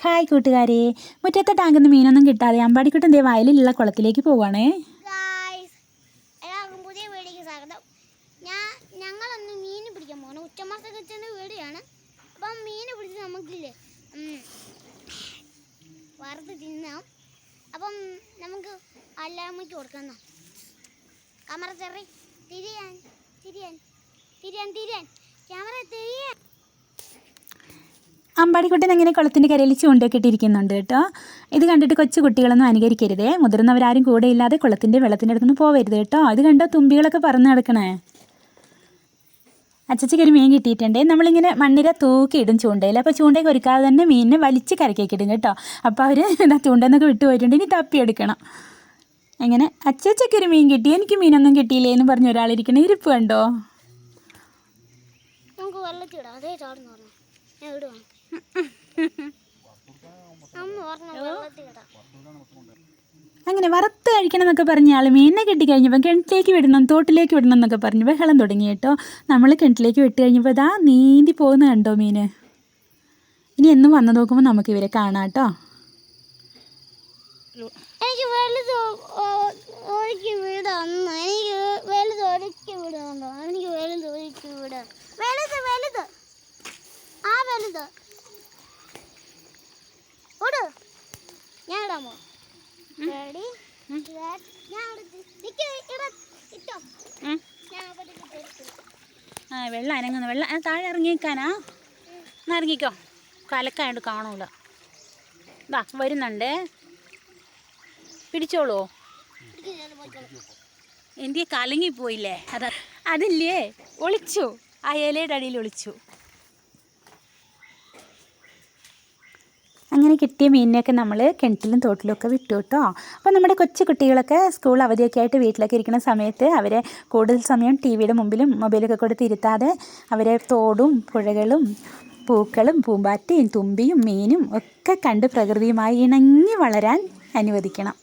Hi കൂട്ടുകാരെ, മുറ്റത്തെ ടാങ്കിൽ നിന്ന് മീനൊന്നും കിട്ടാതെ അമ്പാടിക്കുട്ടൻ ദേ വയലിലുള്ള കുളത്തിലേക്ക് പോവാണേ. എല്ലാവർക്കും പുതിയ വീഡിയോയ്ക്ക് സ്വാഗതം. ഞങ്ങളൊന്ന് മീൻ പിടിക്കാൻ പോകണം. ഉച്ചമാസത്തെ വീഡിയോയാണ്. അപ്പം മീൻ പിടിച്ച് നമുക്കില്ലേ വറുത്ത് തിന്നാം. അപ്പം നമുക്ക് അല്ലാമ്മയ്ക്ക് കൊടുക്കണം. ക്യാമറ തിരിയാൻ ക്യാമറ തിരിയാൻ. അമ്പാടിക്കുട്ടൻ അങ്ങനെ കുളത്തിൻ്റെ കരയിൽ ചൂണ്ടയൊക്കെ ഇട്ടിരിക്കുന്നുണ്ട് കേട്ടോ. ഇത് കണ്ടിട്ട് കൊച്ചു കുട്ടികളൊന്നും അനുകരിക്കരുതേ, മുതിർന്നവരാരും കൂടെ ഇല്ലാതെ കുളത്തിൻ്റെ വെള്ളത്തിൻ്റെ അടുത്തൊന്നും പോവരുത് കേട്ടോ. ഇത് കണ്ടോ തുമ്പികളൊക്കെ പറന്ന് നടക്കണേ. അച്ചച്ചയ്ക്ക് ഒരു മീൻ കിട്ടിയിട്ടുണ്ടേ. നമ്മളിങ്ങനെ മണ്ണിര തൂക്കിയിടും ചൂണ്ടയിൽ. അപ്പോൾ ചൂണ്ടയൊക്കെ ഒരുക്കാതെ തന്നെ മീനിനെ വലിച്ച് കരക്കേക്ക് ഇടും കേട്ടോ. അപ്പോൾ അവർ ചൂണ്ടെന്നൊക്കെ വിട്ടു പോയിട്ടുണ്ട്, ഇനി തപ്പിയെടുക്കണം. അങ്ങനെ അച്ചച്ചയ്ക്ക് ഒരു മീൻ കിട്ടി, എനിക്ക് മീനൊന്നും കിട്ടിയില്ലേ എന്ന് പറഞ്ഞ ഒരാളിരിക്കണേ. ഇരിപ്പ് കണ്ടോ. നമുക്ക് വെള്ളത്തിടാം. അതേ ചാടുന്നു പറഞ്ഞു ഞാൻ ഇടുവാ. അങ്ങനെ വറുത്ത് കഴിക്കണം എന്നൊക്കെ പറഞ്ഞ ആൾ മീനിനെ കിട്ടിക്കഴിഞ്ഞപ്പോൾ കിണറ്റിലേക്ക് വിടണം, തോട്ടിലേക്ക് വിടണം എന്നൊക്കെ പറഞ്ഞ് ബഹളം തുടങ്ങി കേട്ടോ. നമ്മൾ കിണറ്റിലേക്ക് വിട്ട് കഴിഞ്ഞപ്പോൾ ഇതാ നീന്തി പോകുന്ന കണ്ടോ മീൻ. ഇനി എന്നും വന്നു നോക്കുമ്പോൾ നമുക്ക് ഇവരെ കാണാം കേട്ടോ. എനിക്ക് വലുത് ഒഴുക്കി വിടാം. എനിക്ക് വലുത് ഒഴുക്കി വിടാണ്ടോ. എനിക്ക് വലുത് ഒഴുക്കി വിടാം. വലുത് ആ വലുത് ഓട്. ഞാൻ ഇടാമോ? റെഡി വെള്ളം അനങ്ങുന്നു. വെള്ളം താഴെ ഇറങ്ങിക്കാനാ. എന്നാൽ ഇറങ്ങിക്കോ, കലക്കായിട്ട് കാണൂല. വാ വരുന്നുണ്ട്, പിടിച്ചോളൂ. എൻ്റെ കലങ്ങിപ്പോയില്ലേ, അതില്ലേ ഒളിച്ചു, ആ ഇലയുടെ അടിയിൽ ഒളിച്ചു. അങ്ങനെ കിട്ടിയ മീനിനെയൊക്കെ നമ്മൾ കിണറ്റിലും തോട്ടിലും ഒക്കെ വിട്ടു കേട്ടോ. അപ്പോൾ നമ്മുടെ കൊച്ചു കുട്ടികളൊക്കെ സ്കൂൾ അവധിയൊക്കെ ആയിട്ട് വീട്ടിലൊക്കെ ഇരിക്കുന്ന സമയത്ത് അവരെ കൂടുതൽ സമയം ടി വിയുടെ മുമ്പിലും മൊബൈലൊക്കെ കൊടുത്ത് ഇരുത്താതെ അവരെ തോടും പുഴകളും പൂക്കളും പൂമ്പാറ്റയും തുമ്പിയും മീനും ഒക്കെ കണ്ട് പ്രകൃതിയുമായി ഇണങ്ങി വളരാൻ അനുവദിക്കണം.